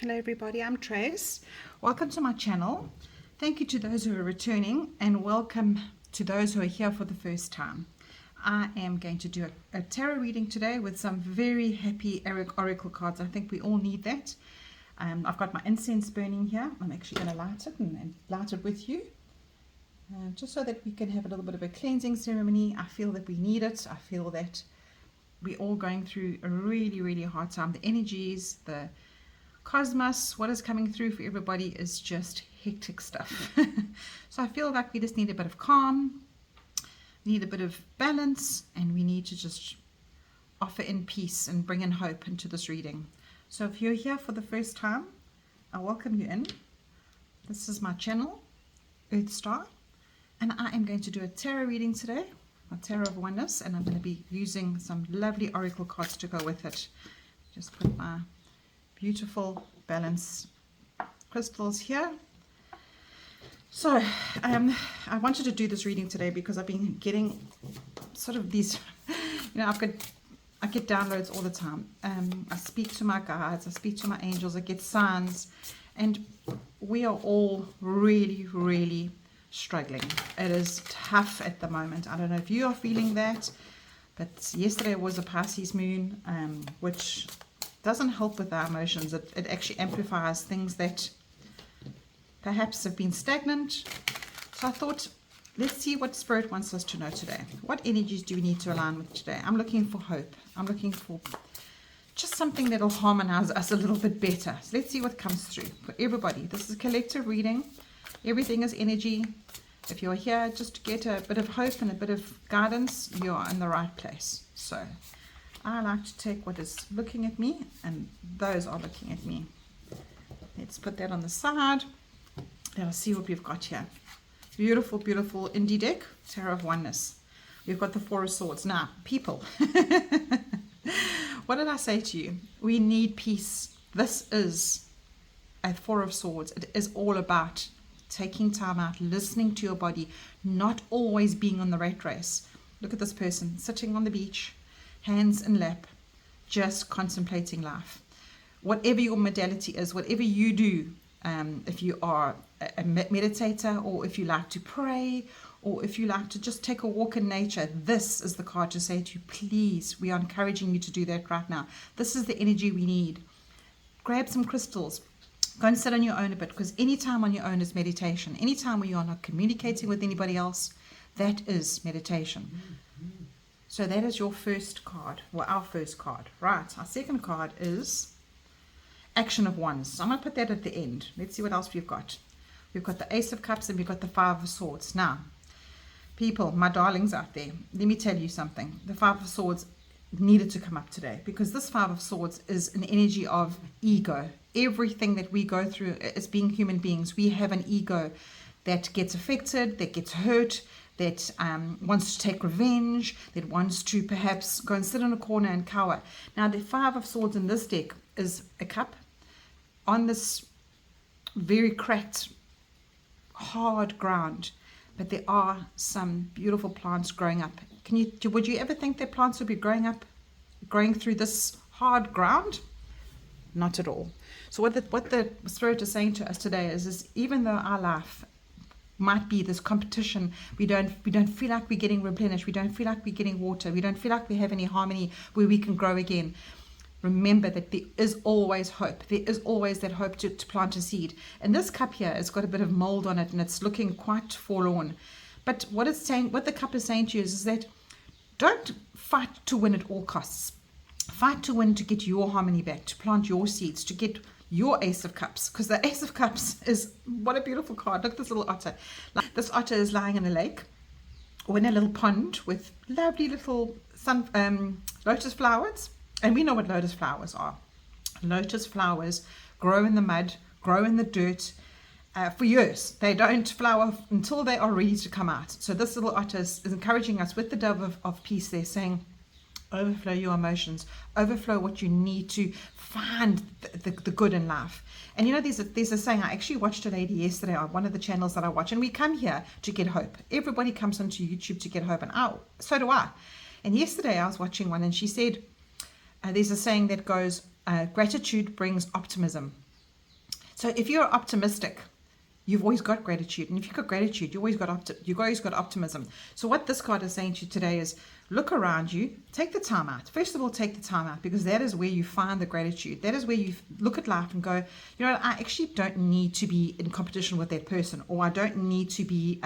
Hello everybody, I'm Trace. Welcome to my channel. Thank you to those who are returning and welcome to those who are here for the first time. I am going to do a tarot reading today with some very happy oracle cards. I think we all need that. I've got my incense burning here. I'm actually going to light it and light it with you. Just so that we can have a little bit of a cleansing ceremony. I feel that we need it. I feel that we're all going through a really hard time. The energies, the cosmos, what is coming through for everybody is just hectic stuff. So I feel like we just need a bit of calm, need a bit of balance, and we need to just offer in peace and bring in hope into this reading. So if you're here for the first time, I welcome you in. This is my channel, Earth Star, and I am going to do a tarot reading today, a tarot of oneness, and I'm going to be using some lovely oracle cards to go with it. Just put my beautiful balance crystals here. So I wanted to do this reading today because I've been getting sort of these, I get downloads all the time. I speak to my guides, I speak to my angels, I get signs, and we are all really struggling. It is tough at the moment. I don't know if you are feeling that, but yesterday was a Pisces moon, which doesn't help with our emotions. It actually amplifies things that perhaps have been stagnant. So I thought, let's see what Spirit wants us to know today. What energies do we need to align with today? I'm looking for hope. I'm looking for just something that'll harmonize us a little bit better. So let's see what comes through for everybody. This is a collective reading. Everything is energy. If you're here just to get a bit of hope and a bit of guidance, you're in the right place. So I like to take what is looking at me, and those are looking at me. Let's put that on the side. Let's see what we've got here. Beautiful indie deck, Tarot of Oneness. We've got the Four of Swords. Now, people, what did I say to you? We need peace. This is a Four of Swords. It is all about taking time out, listening to your body, not always being on the rat race. Look at this person sitting on the beach, hands in lap, just contemplating life. Whatever your modality is, whatever you do, if you are a meditator, or if you like to pray, or if you like to just take a walk in nature, this is the card to say to you, please, we are encouraging you to do that right now. This is the energy we need. Grab some crystals. Go and sit on your own a bit, because any time on your own is meditation. Any time where you are not communicating with anybody else, that is meditation. So that is your first card, or our first card. Right, our second card is Action of Wands. So I'm going to put that at the end. Let's see what else we've got. We've got the Ace of Cups and we've got the Five of Swords. Now, people, my darlings out there, let me tell you something. The Five of Swords needed to come up today, because this Five of Swords is an energy of ego. Everything that we go through as being human beings, we have an ego that gets affected, that gets hurt, that wants to take revenge, that wants to perhaps go and sit in a corner and cower. Now, the Five of Swords in this deck is a cup on this very cracked, hard ground, but there are some beautiful plants growing up. Would you ever think that plants would be growing through this hard ground? Not at all. So what the Spirit is saying to us today is even though our life might be this competition, we don't feel like we're getting replenished, we don't feel like we're getting water, we don't feel like we have any harmony where we can grow again. Remember that there is always hope. There is always that hope to plant a seed. And this cup here has got a bit of mold on it, and it's looking quite forlorn. But what the cup is saying to you is that don't fight to win at all costs. Fight to win, to get your harmony back, to plant your seeds, to get your Ace of Cups, because the Ace of Cups is, what a beautiful card. Look at this little otter. This otter is lying in a lake or in a little pond with lovely little lotus flowers. And we know what lotus flowers are. Lotus flowers grow in the mud, grow in the dirt for years. They don't flower until they are ready to come out. So this little otter is encouraging us with the dove of peace. They're saying, overflow your emotions, overflow what you need to find the good in life. And there's a saying, I actually watched a lady yesterday on one of the channels that I watch, and we come here to get hope. Everybody comes onto YouTube to get hope, and so do I. And yesterday I was watching one, and she said, there's a saying that goes, gratitude brings optimism. So if you're optimistic, you've always got gratitude, and if you've got gratitude, you always got optimism. So what this card is saying to you today is, look around you, take the time out. First of all, take the time out, because that is where you find the gratitude. That is where you look at life and go, you know what, I actually don't need to be in competition with that person, or I don't need to be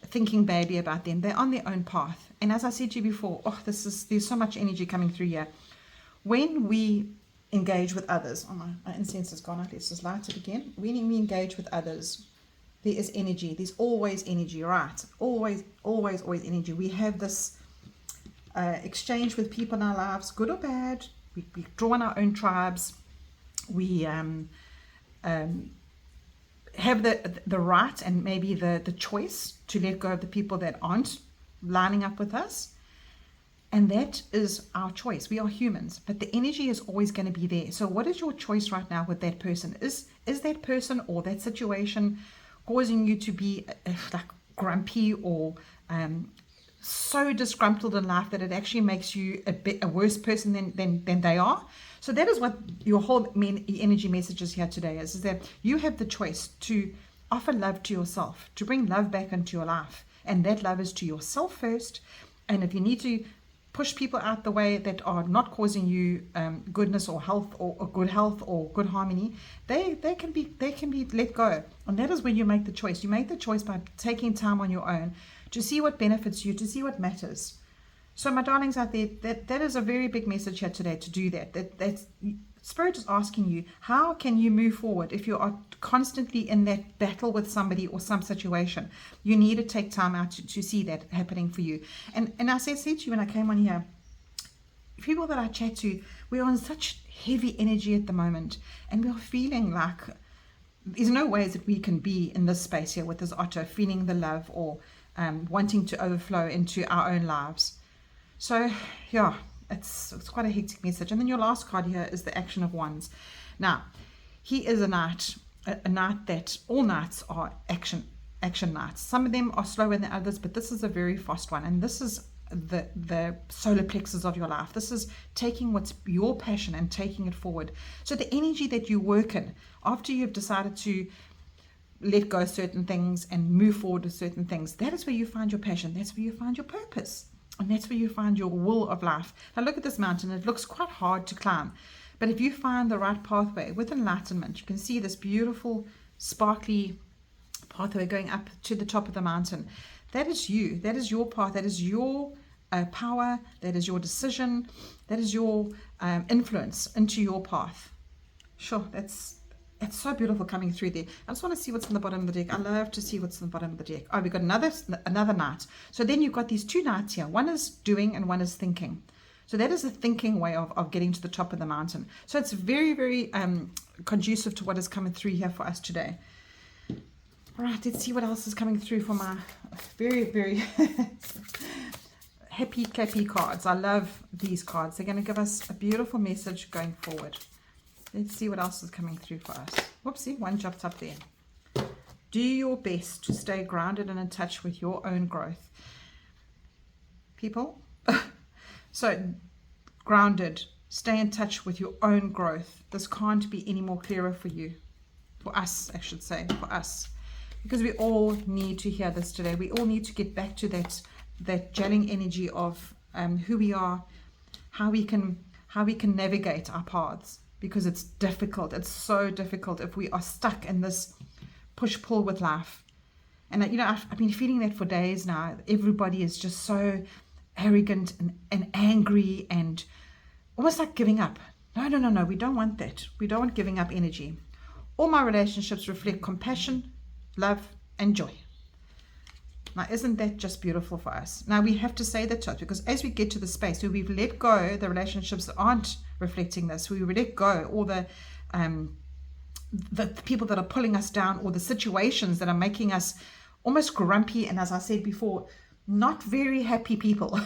thinking badly about them. They're on their own path. And as I said to you before, there's so much energy coming through here. When we engage with others, my incense has gone out, let's just light it again. When we engage with others, there is energy. There's always energy, right? Always energy. We have this exchange with people in our lives, good or bad. We draw on our own tribes. We have the right and maybe the choice to let go of the people that aren't lining up with us. And that is our choice. We are humans, but the energy is always going to be there. So what is your choice right now with that person? Is that person or that situation causing you to be like grumpy or so disgruntled in life that it actually makes you a worse person than they are? So that is what your whole energy message is here today, is that you have the choice to offer love to yourself, to bring love back into your life. And that love is to yourself first. And if you need to push people out the way that are not causing you goodness or health or good health or good harmony, they can be let go. And that is when you make the choice. You make the choice by taking time on your own to see what benefits you, to see what matters. So my darlings out there, that is a very big message here today, to do that. That's Spirit is asking you, how can you move forward if you are constantly in that battle with somebody or some situation? You need to take time out to see that happening for you. And I said to you when I came on here, people that I chat to, we are in such heavy energy at the moment, and we are feeling like there's no ways that we can be in this space here with this Otto, feeling the love or wanting to overflow into our own lives. So yeah, it's quite a hectic message. And then your last card here is the Action of Wands. Now, he is a knight that all knights are action knights. Some of them are slower than others, but this is a very fast one. And this is the solar plexus of your life. This is taking what's your passion and taking it forward. So the energy that you work in after you've decided to let go of certain things and move forward with certain things, that is where you find your passion. That's where you find your purpose. And that's where you find your will of life. Now look at this mountain. It looks quite hard to climb. But if you find the right pathway with enlightenment, you can see this beautiful, sparkly pathway going up to the top of the mountain. That is you. That is your path. That is your power. That is your decision. That is your influence into your path. Sure, it's so beautiful coming through there. I just want to see what's in the bottom of the deck. I love to see what's in the bottom of the deck. Oh, we've got another knight. So then you've got these two knights here. One is doing and one is thinking. So that is a thinking way of getting to the top of the mountain. So it's very, very conducive to what is coming through here for us today. All right, let's see what else is coming through for my very, very happy, clappy cards. I love these cards. They're going to give us a beautiful message going forward. Let's see what else is coming through for us. Whoopsie, one jumped up there. Do your best to stay grounded and in touch with your own growth. People, so grounded, stay in touch with your own growth. This can't be any more clearer for you. For us, I should say, for us. Because we all need to hear this today. We all need to get back to that gelling energy of who we are, how we can navigate our paths. Because it's difficult. It's so difficult if we are stuck in this push-pull with life. And I've been feeling that for days now. Everybody is just so arrogant and angry and almost like giving up. No. We don't want that. We don't want giving up energy. All my relationships reflect compassion, love, and joy. Now, isn't that just beautiful for us? Now, we have to say that to us, because as we get to the space where we've let go the relationships that aren't reflecting this, we let go all the people that are pulling us down, or the situations that are making us almost grumpy, and as I said before, not very happy people.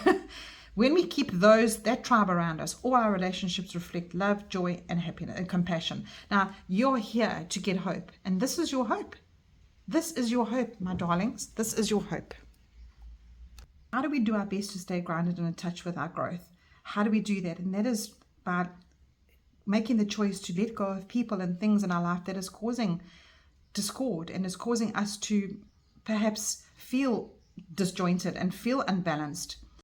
When we keep that tribe around us, all our relationships reflect love, joy, and happiness and compassion. Now, you're here to get hope, and this is your hope. This is your hope, my darlings. This is your hope. How do we do our best to stay grounded and in touch with our growth? How do we do that? And that is by making the choice to let go of people and things in our life that is causing discord and is causing us to perhaps feel disjointed and feel unbalanced.